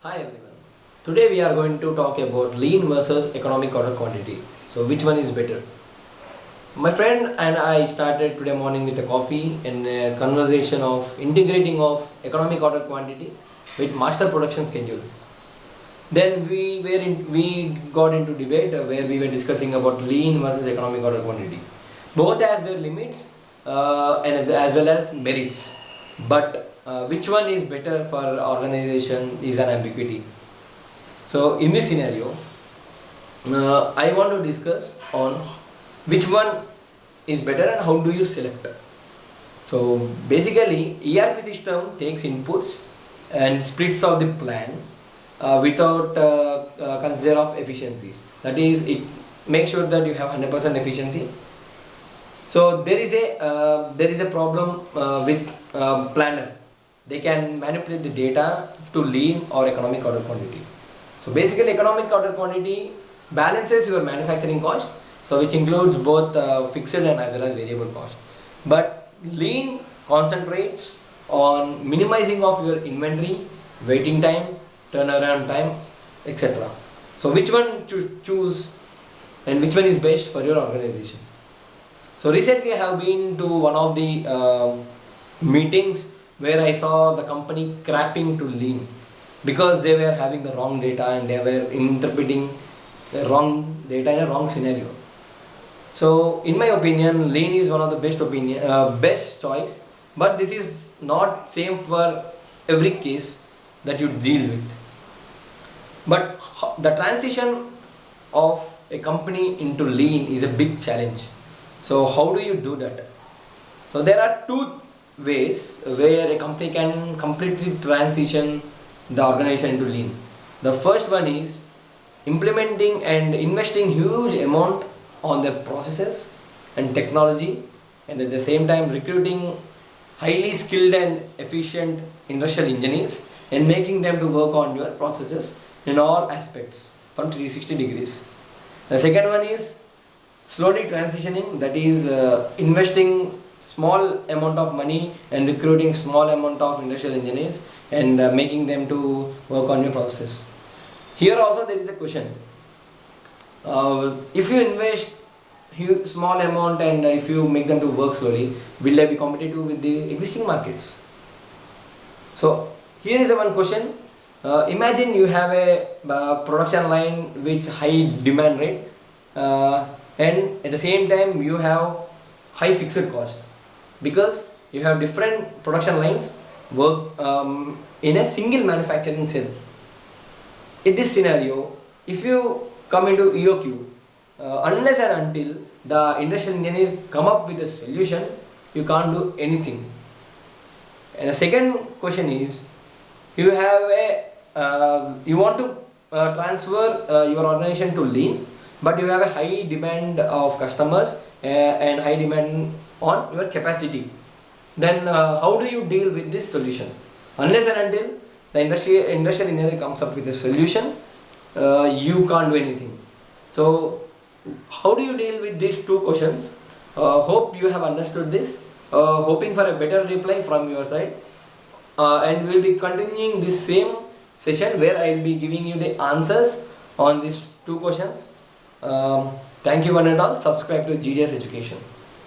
Hi everyone. Today we are going to talk about lean versus economic order quantity. So which one is better? My friend and I started today morning with a coffee and a conversation of integrating of economic order quantity with master production schedule. Then we got into debate where we were discussing about lean versus economic order quantity. Both has their limits and as well as merits. But which one is better for organization is an ambiguity. So in this scenario, I want to discuss on which one is better and how do you select. So basically, ERP system takes inputs and splits out the plan without consider of efficiencies. That is, it makes sure that you have 100% efficiency. So there is a problem with planner. They can manipulate the data to lean or economic order quantity. So basically, economic order quantity balances your manufacturing cost, so which includes both fixed and as well as variable cost. But lean concentrates on minimizing of your inventory, waiting time, turnaround time, etc. So which one to choose and which one is best for your organization? So recently I have been to one of the meetings where I saw the company crapping to lean because they were having the wrong data and they were interpreting the wrong data in a wrong scenario. So in my opinion, lean is one of the best choice, but this is not same for every case that you deal with. But the transition of a company into lean is a big challenge. So how do you do that? So there are two ways where a company can completely transition the organization into lean. The first one is implementing and investing huge amount on their processes and technology, and at the same time recruiting highly skilled and efficient industrial engineers and making them to work on your processes in all aspects from 360 degrees. The second one is slowly transitioning, that is investing small amount of money and recruiting small amount of industrial engineers and making them to work on your process. Here also there is a question. If you invest small amount and if you make them to work slowly, will they be competitive with the existing markets? So here is the one question. Imagine you have a production line which high demand rate and at the same time you have high fixed cost because you have different production lines work in a single manufacturing cell. In this scenario, if you come into EOQ, unless and until the industrial engineer come up with a solution, you can't do anything. And the second question is, you have a you want to transfer your organization to lean, but you have a high demand of customers and high demand on your capacity. Then how do you deal with this solution? Unless and until the industrial engineer comes up with a solution, you can't do anything. So how do you deal with these two questions? Hope you have understood this. Hoping for a better reply from your side. And we will be continuing this same session where I will be giving you the answers on these two questions. Thank you one and all. Subscribe to GDS Education.